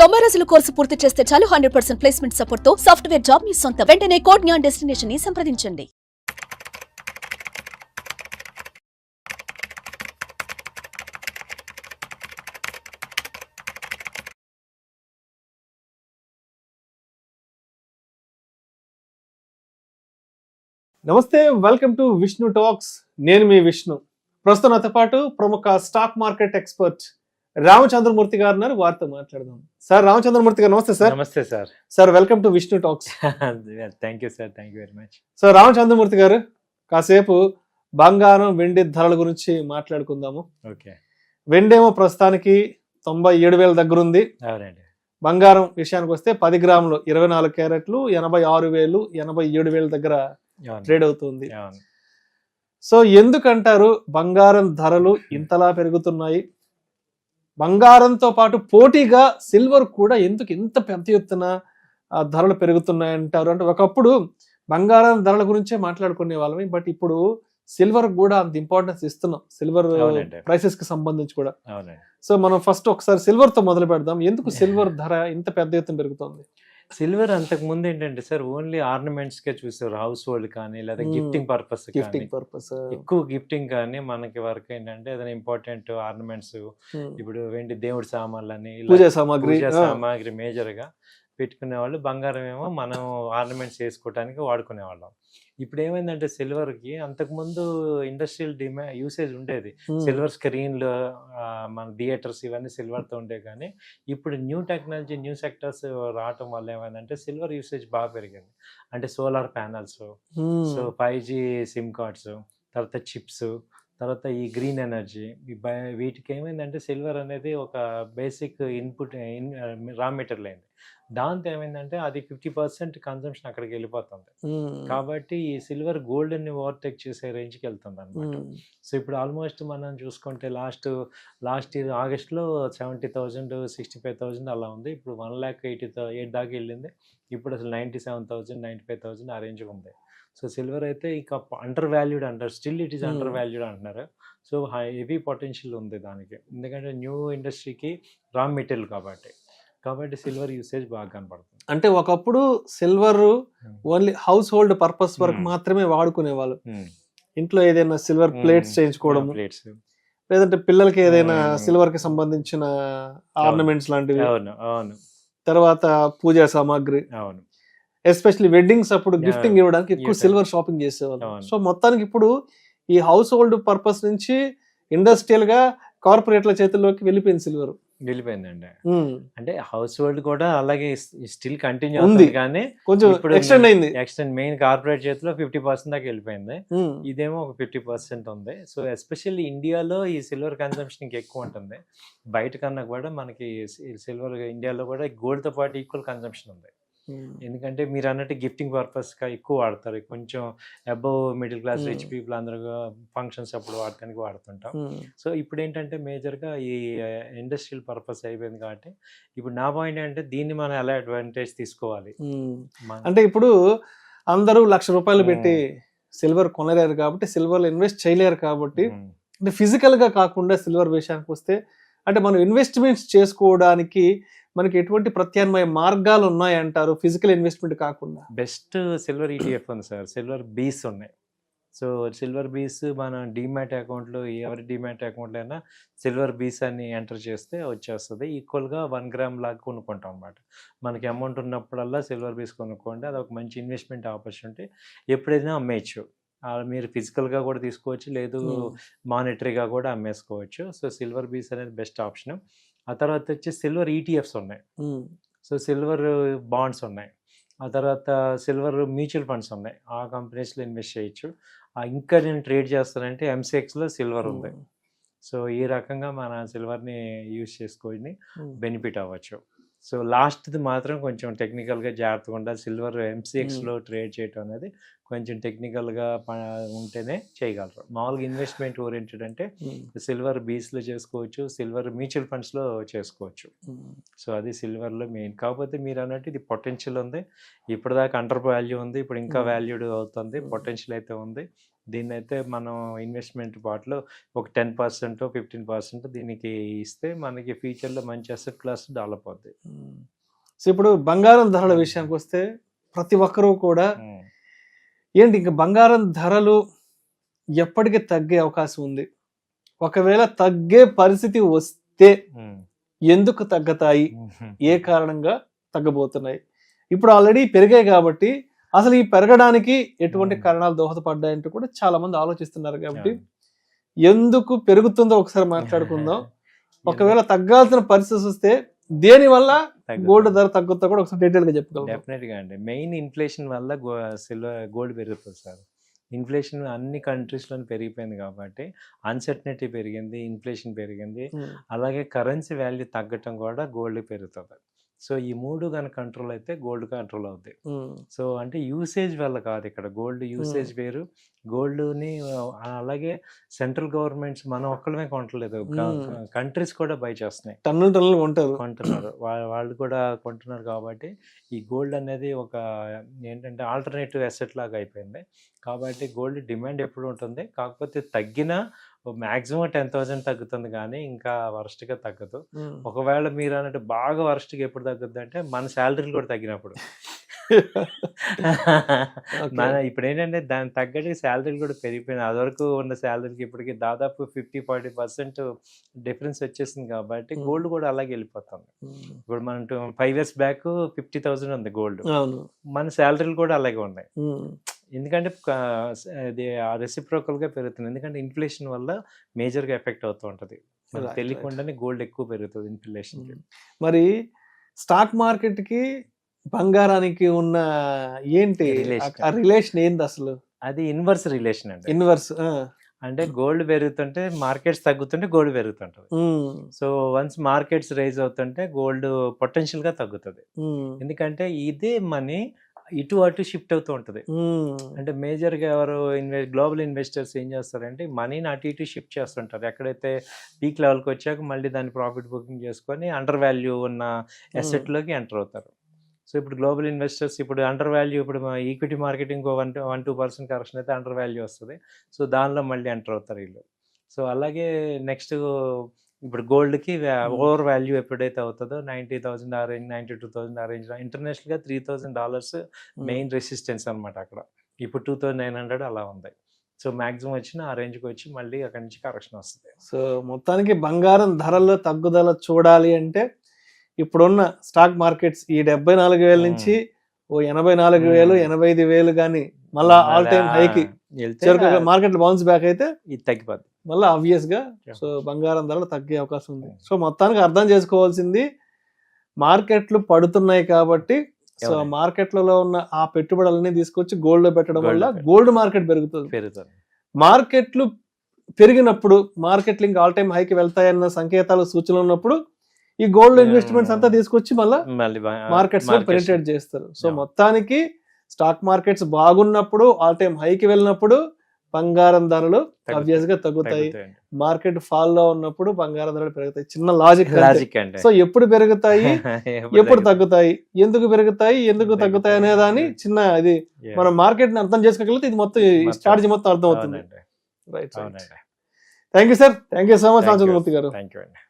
90 రోజుల కోర్సు పూర్తి చేస్తే చాలు 100% ప్లేస్మెంట్ సపోర్ట్ తో సాఫ్ట్వేర్ జాబ్ మీ సొంతం. వెంటనే కోడ్ జ్ఞాన్ డెస్టినేషన్ ని సంప్రదించండి. నమస్తే, వెల్కమ్ టు విష్ణు టాక్స్. నేను మీ విష్ణు. ప్రస్తుతం నాతో పాటు ప్రముఖ స్టాక్ మార్కెట్ ఎక్స్పర్ట్ రామచంద్రమూర్తి గారు ఉన్నారు. వారితో మాట్లాడదాం. సార్ రామచంద్రమూర్తి గారు నమస్తే సార్. నమస్తే sir. Sir welcome to Vishnu talks. Thank you sir, thank you very much. So Ramachandramurthy గారు, కాసేపు బంగారం వెండి ధరల గురించి మాట్లాడుకుందాము. ఓకే. వెండి ఏమో ప్రస్తుతానికి 97,000 దగ్గర ఉంది. అవునండి. బంగారం విషయానికి వస్తే 10 గ్రాములు 24 క్యారెట్లు 86,000 87,000 దగ్గర ట్రేడ్ అవుతుంది. సో ఎందుకంటారు బంగారం ధరలు ఇంతలా పెరుగుతున్నాయి? బంగారంతో పాటు పోటీగా సిల్వర్ కూడా ఎందుకు ఇంత పెద్ద ఎత్తున ధరలు పెరుగుతున్నాయి అంటారు? అంటే ఒకప్పుడు బంగారం ధరల గురించే మాట్లాడుకునే వాళ్ళమి, బట్ ఇప్పుడు సిల్వర్ కూడా అంత ఇంపార్టెన్స్ ఇస్తున్నాం, సిల్వర్ ప్రైసెస్ కి సంబంధించి కూడా. సో మనం ఫస్ట్ ఒకసారి సిల్వర్ తో మొదలు పెడదాం. ఎందుకు సిల్వర్ ధర ఇంత పెద్ద ఎత్తున పెరుగుతుంది? సిల్వర్ అంతకు ముందు ఏంటంటే సార్, ఓన్లీ ఆర్నమెంట్స్ కే చూసారు, హౌస్ హోల్డ్ కానీ లేదా గిఫ్టింగ్ పర్పస్, ఎక్కువ గిఫ్టింగ్ కానీ మనకి వరకు ఏంటంటే ఏదైనా ఇంపార్టెంట్ ఆర్నమెంట్స్, ఇప్పుడు వెండి దేవుడి సామాన్లు అని, పూజా సామాగ్రి మేజర్ గా పెట్టుకునే వాళ్ళు. బంగారం ఏమో మనం ఆర్నమెంట్స్ చేసుకోవడానికి వాడుకునే వాళ్ళం. ఇప్పుడు ఏమైందంటే సిల్వర్ కి అంతకుముందు ఇండస్ట్రియల్ యూసేజ్ ఉండేది. సిల్వర్ స్క్రీన్లు, మన థియేటర్స్ ఇవన్నీ సిల్వర్ తో ఉండే, కానీ ఇప్పుడు న్యూ టెక్నాలజీ, న్యూ సెక్టర్స్ రావటం వల్ల ఏమైందంటే సిల్వర్ యూసేజ్ బాగా పెరిగింది. అంటే solar panels, so 5G SIM cards, తర్వాత చిప్స్, తర్వాత ఈ గ్రీన్ ఎనర్జీ, వీటికి ఏమైందంటే సిల్వర్ అనేది ఒక బేసిక్ ఇన్పుట్, రా మెటీరియల్ అయింది. దాంతో ఏమైందంటే అది 50% కన్సంప్షన్ అక్కడికి వెళ్ళిపోతుంది. కాబట్టి ఈ సిల్వర్ గోల్డ్ ని ఓవర్టేక్ చేసే రేంజ్కి వెళ్తుంది అనమాట. సో ఇప్పుడు ఆల్మోస్ట్ మనం చూసుకుంటే లాస్ట్ ఇయర్ ఆగస్ట్లో 70,000 65,000 అలా ఉంది. ఇప్పుడు 1,88,000 దాకా వెళ్ళింది. ఇప్పుడు అసలు 97,000 95,000 ఆ రేంజ్ ఉంది. సో సిల్వర్ అయితే ఇక అండర్ వాల్యూడ్ అంటారు, still it is under valued అంటున్నారు. సో హెవీ పొటెన్షియల్ ఉంది దానికి, ఎందుకంటే న్యూ ఇండస్ట్రీకి రా మెటీరియల్ కాబట్టి సిల్వర్ యూసేజ్ బాగా కనపడుతుంది. అంటే ఒకప్పుడు silver only house hold purpose వరకు మాత్రమే వాడుకునే వాళ్ళు. ఇంట్లో ఏదైనా సిల్వర్ ప్లేట్స్ చేయించుకోవడం, లేదంటే పిల్లలకి ఏదైనా సిల్వర్ కి సంబంధించిన ఆర్నమెంట్స్ లాంటివి, తర్వాత పూజా సామాగ్రి, ఎస్పెషల్లీ వెడ్డింగ్స్ అప్పుడు గిఫ్టింగ్ ఇవ్వడానికి ఎక్కువ సిల్వర్ షాపింగ్ చేసేవాళ్ళు. సో మొత్తానికి ఇప్పుడు ఈ హౌస్ హోల్డ్ పర్పస్ నుంచి ఇండస్ట్రియల్ గా కార్పొరేట్ల చేతుల్లోకి వెళ్ళిపోయిందండి. అంటే హౌస్ హోల్డ్ కూడా అలాగే స్టిల్ కంటిన్యూ అవుతుంది, కానీ కొంచెం ఎక్స్టెండ్ మెయిన్ కార్పొరేట్ చేతిలో 50% దాకా వెళ్ళిపోయింది. ఇదేమో ఒక 50% ఉంది. సో ఎస్పెషల్లీ ఇండియాలో ఈ సిల్వర్ కన్సంప్షన్ ఇంకా ఎక్కువ ఉంటుంది. బయట కన్నా కూడా మనకి సిల్వర్ ఇండియాలో కూడా గోల్డ్ తో పాటు ఈక్వల్ కన్సంప్షన్ ఉంది. ఎందుకంటే మీరు అన్నట్టు గిఫ్టింగ్ పర్పస్ గా ఎక్కువ వాడతారు. కొంచెం above middle class rich people అందరూ ఫంక్షన్స్ అప్పుడు వాడటానికి వాడుతుంటాం. సో ఇప్పుడు ఏంటంటే మేజర్ గా ఈ ఇండస్ట్రియల్ పర్పస్ అయిపోయింది. కాబట్టి ఇప్పుడు నా పాయింట్ అంటే దీన్ని మనం ఎలా అడ్వాంటేజ్ తీసుకోవాలి అంటే, ఇప్పుడు అందరూ ₹1,00,000 పెట్టి సిల్వర్ కొనలేరు కాబట్టి, సిల్వర్ ఇన్వెస్ట్ చేయలేరు కాబట్టి, అంటే ఫిజికల్ గా కాకుండా సిల్వర్ విషయానికి వస్తే, అంటే మనం ఇన్వెస్ట్మెంట్స్ చేసుకోవడానికి మనకి ఎటువంటి ప్రత్యామ్నాయ మార్గాలు ఉన్నాయంటారు ఫిజికల్ ఇన్వెస్ట్మెంట్ కాకుండా? బెస్ట్ సిల్వర్ ETF ఉంది సార్, సిల్వర్ బీస్ ఉన్నాయి. సో సిల్వర్ బీస్ మన డిమాట్ అకౌంట్లో, ఎవరి డిమాట్ అకౌంట్లో అయినా సిల్వర్ బీస్ అని ఎంటర్ చేస్తే వచ్చేస్తుంది. ఈక్వల్గా 1 గ్రామ్ లాగా కొనుక్కుంటాం అనమాట. మనకి అమౌంట్ ఉన్నప్పుడల్లా సిల్వర్ బీస్ కొనుక్కోండి, అది ఒక మంచి ఇన్వెస్ట్మెంట్ ఆపర్చునిటీ. ఎప్పుడైనా అమ్మేయచ్చు. మీరు ఫిజికల్గా కూడా తీసుకోవచ్చు, లేదు మానిటరీగా కూడా అమ్మేసుకోవచ్చు. సో సిల్వర్ బీస్ అనేది బెస్ట్ ఆప్షన్. ఆ తర్వాత వచ్చి సిల్వర్ ETFs ఉన్నాయి. సో సిల్వర్ బాండ్స్ ఉన్నాయి. ఆ తర్వాత సిల్వర్ మ్యూచువల్ ఫండ్స్ ఉన్నాయి. ఆ కంపెనీస్లో ఇన్వెస్ట్ చేయొచ్చు. ఇంకా నేను ట్రేడ్ చేస్తానంటే MCXలో సిల్వర్ ఉంది. సో ఈ రకంగా మన సిల్వర్ని యూజ్ చేసుకొని బెనిఫిట్ అవ్వచ్చు. సో లాస్ట్ది మాత్రం కొంచెం టెక్నికల్గా జాగ్రత్తగా ఉండాలి. సిల్వర్ MCXలో ట్రేడ్ చేయటం అనేది కొంచెం టెక్నికల్గా ఉంటేనే చేయగలరు. మామూలుగా ఇన్వెస్ట్మెంట్ ఓరియంటెడ్ అంటే సిల్వర్ బీస్లో చేసుకోవచ్చు, సిల్వర్ మ్యూచువల్ ఫండ్స్లో చేసుకోవచ్చు. సో అది సిల్వర్లో మెయిన్. కాకపోతే మీరు అన్నట్టు ఇది పొటెన్షియల్ ఉంది, ఇప్పటిదాకా అండర్ వాల్యూ ఉంది, ఇప్పుడు ఇంకా వాల్యూడ్ అవుతుంది, పొటెన్షియల్ అయితే ఉంది. దీన్ని అయితే మనం ఇన్వెస్ట్మెంట్ పార్ట్లో ఒక 10% 15% దీనికి ఇస్తే మనకి ఫ్యూచర్లో మంచి అసెట్ క్లాస్ డెవలప్ అవుతుంది. సో ఇప్పుడు బంగారం ధరల విషయానికి వస్తే ప్రతి ఒక్కరూ కూడా ఏంటి ఇంకా బంగారం ధరలు ఎప్పటికీ తగ్గే అవకాశం ఉంది, ఒకవేళ తగ్గే పరిస్థితి వస్తే ఎందుకు తగ్గుతాయి, ఏ కారణంగా తగ్గబోతున్నాయి? ఇప్పుడు ఆల్రెడీ పెరిగాయి కాబట్టి అసలు ఈ పెరగడానికి ఎటువంటి కారణాలు దోహదపడ్డాయంటూ కూడా చాలా మంది ఆలోచిస్తున్నారు. కాబట్టి ఎందుకు పెరుగుతుందో ఒకసారి మాట్లాడుకుందాం. ఒకవేళ తగ్గాల్సిన పరిస్థితి వస్తే దేని వల్ల గోల్డ్ ధర తగ్గుతా కూడా ఒకసారి డీటెయిల్ గా చెప్పగలం. డెఫినెట్గా అండి, మెయిన్ ఇన్ఫ్లేషన్ వల్ల గోల్డ్ పెరుగుతుంది సార్. ఇన్ఫ్లేషన్ అన్ని కంట్రీస్లో పెరిగిపోయింది కాబట్టి అన్సర్టనిటీ పెరిగింది, ఇన్ఫ్లేషన్ పెరిగింది, అలాగే కరెన్సీ వాల్యూ తగ్గటం కూడా గోల్డ్ పెరుగుతుంది. సో ఈ మూడు కనుక కంట్రోల్ అయితే గోల్డ్ కంట్రోల్ అవుతుంది. సో అంటే యూసేజ్ వల్ల కాదు, ఇక్కడ గోల్డ్ యూసేజ్ వేరు. గోల్డ్ని అలాగే సెంట్రల్ గవర్నమెంట్స్ మనం ఒక్కడమే కొంటలేదు, కంట్రీస్ కూడా బై చేస్తున్నాయి, టన్నులు కొంటున్నారు, వాళ్ళు కూడా కొంటున్నారు. కాబట్టి ఈ గోల్డ్ అనేది ఒక ఏంటంటే ఆల్టర్నేటివ్ అసెట్ లాగా అయిపోయింది. కాబట్టి గోల్డ్ డిమాండ్ ఎప్పుడు ఉంటుంది, కాకపోతే తగ్గినా మ్యాక్సిమం 10,000 తగ్గుతుంది కానీ ఇంకా వరస్ట్గా తగ్గదు. ఒకవేళ మీరు అన్నట్టు బాగా వరస్ట్గా ఎప్పుడు తగ్గుద్ది అంటే మన శాలరీలు కూడా తగ్గినప్పుడు. మన ఇప్పుడు ఏంటంటే దానికి తగ్గట్టు శాలరీలు కూడా పెరిగిపోయినాయి. అదివరకు ఉన్న శాలరీకి ఇప్పటికి దాదాపు 50-40% డిఫరెన్స్ వచ్చేసింది. కాబట్టి గోల్డ్ కూడా అలాగే వెళ్ళిపోతుంది. ఇప్పుడు మనం 5 years బ్యాక్ 50,000 ఉంది గోల్డ్, మన శాలరీలు కూడా అలాగే ఉన్నాయి. ఎందుకంటే అది రెసిప్రోకల్గా పెరుగుతుంది, ఎందుకంటే ఇన్ఫ్లేషన్ వల్ల మేజర్గా ఎఫెక్ట్ అవుతూ ఉంటుంది. తెలియకుండానే గోల్డ్ ఎక్కువ పెరుగుతుంది ఇన్ఫ్లేషన్. మరి స్టాక్ మార్కెట్కి బంగారానికి ఉన్న ఏంటి రిలేషన్ ఏంది అసలు? అది ఇన్వర్స్ రిలేషన్ అండి. ఇన్వర్స్ అంటే గోల్డ్ పెరుగుతుంటే మార్కెట్స్ తగ్గుతుంటే గోల్డ్ పెరుగుతుంటది. సో వన్స్ మార్కెట్స్ రైజ్ అవుతుంటే గోల్డ్ పొటెన్షియల్ గా తగ్గుతుంది. ఎందుకంటే ఇదే మనీ ఇటు అటు షిఫ్ట్ అవుతూ ఉంటుంది. అంటే మేజర్ గా ఎవరు గ్లోబల్ ఇన్వెస్టర్స్ ఏం చేస్తారంటే మనీని అటు ఇటు షిఫ్ట్ చేస్తుంటారు. ఎక్కడైతే పీక్ లెవెల్కి వచ్చాక మళ్ళీ దాన్ని ప్రాఫిట్ బుకింగ్ చేసుకొని అండర్ వాల్యూ ఉన్న అసెట్ లోకి ఎంటర్ అవుతారు. సో ఇప్పుడు గ్లోబల్ ఇన్వెస్టర్స్ ఇప్పుడు అండర్ వాల్యూ, ఇప్పుడు ఈక్విటీ మార్కెటింగ్ 1-2% కరెక్షన్ అయితే అండర్ వాల్యూ వస్తుంది. సో దానిలో మళ్ళీ ఎంటర్ అవుతారు వీళ్ళు. సో అలాగే నెక్స్ట్ ఇప్పుడు గోల్డ్కి ఓవర్ వాల్యూ ఎప్పుడైతే అవుతుందో 90,000 ఆ రేంజ్, 92,000 ఆ రేంజ్, ఇంటర్నేషనల్గా $3,000 మెయిన్ రెసిస్టెన్స్ అనమాట. అక్కడ ఇప్పుడు 2,900 అలా ఉంది. సో మ్యాక్సిమం వచ్చిన ఆ రేంజ్కి వచ్చి మళ్ళీ అక్కడి నుంచి కరెక్షన్ వస్తుంది. సో మొత్తానికి బంగారం ధరల్లో తగ్గుదల చూడాలి అంటే ఇప్పుడున్న స్టాక్ మార్కెట్స్ ఈ 74,000 నుంచి ఓ 84,000, 85,000 కానీ మళ్ళీ ఆల్ టైమ్ హైకి మార్కెట్ బౌన్స్ బ్యాక్ అయితే ఇది తగ్గిపోద్ది మళ్ళీ ఆబ్వియస్ గా. సో బంగారం ధరలు తగ్గే అవకాశం ఉంది. సో మొత్తానికి అర్థం చేసుకోవాల్సింది, మార్కెట్లు పడుతున్నాయి కాబట్టి సో మార్కెట్లలో ఉన్న ఆ పెట్టుబడులన్నీ తీసుకొచ్చి గోల్డ్ లో పెట్టడం వల్ల గోల్డ్ మార్కెట్ పెరుగుతుంది. మార్కెట్లు పెరిగినప్పుడు మార్కెట్లు ఇంకా ఆల్ టైమ్ హైకి వెళ్తాయన్న సంకేతాలు, సూచనలు ఉన్నప్పుడు ఈ గోల్డ్ ఇన్వెస్ట్మెంట్స్ అంతా తీసుకొచ్చి మళ్ళీ మార్కెట్స్ లో పెనిట్రేట్ చేస్తారు. సో మొత్తానికి స్టాక్ మార్కెట్స్ బాగున్నప్పుడు ఆల్ టైమ్ హైకి వెళ్ళినప్పుడు బంగారం ధరలు ఆబ్వియస్ గా తగ్గుతాయి, మార్కెట్ ఫాల్ లో ఉన్నప్పుడు బంగారం ధరలు పెరుగుతాయి. చిన్న లాజిక్. సో ఎప్పుడు పెరుగుతాయి, ఎప్పుడు తగ్గుతాయి, ఎందుకు పెరుగుతాయి, ఎందుకు తగ్గుతాయి అనే దాని చిన్న ఇది మనం మార్కెట్ ని అర్థం చేసుకోగలిగితే ఇది మొత్తం స్ట్రాటజీ మొత్తం అర్థం అవుతుంది. Right. Thank you sir, thank you so much Rajamurthy గారు. థ్యాంక్ యూ అండి.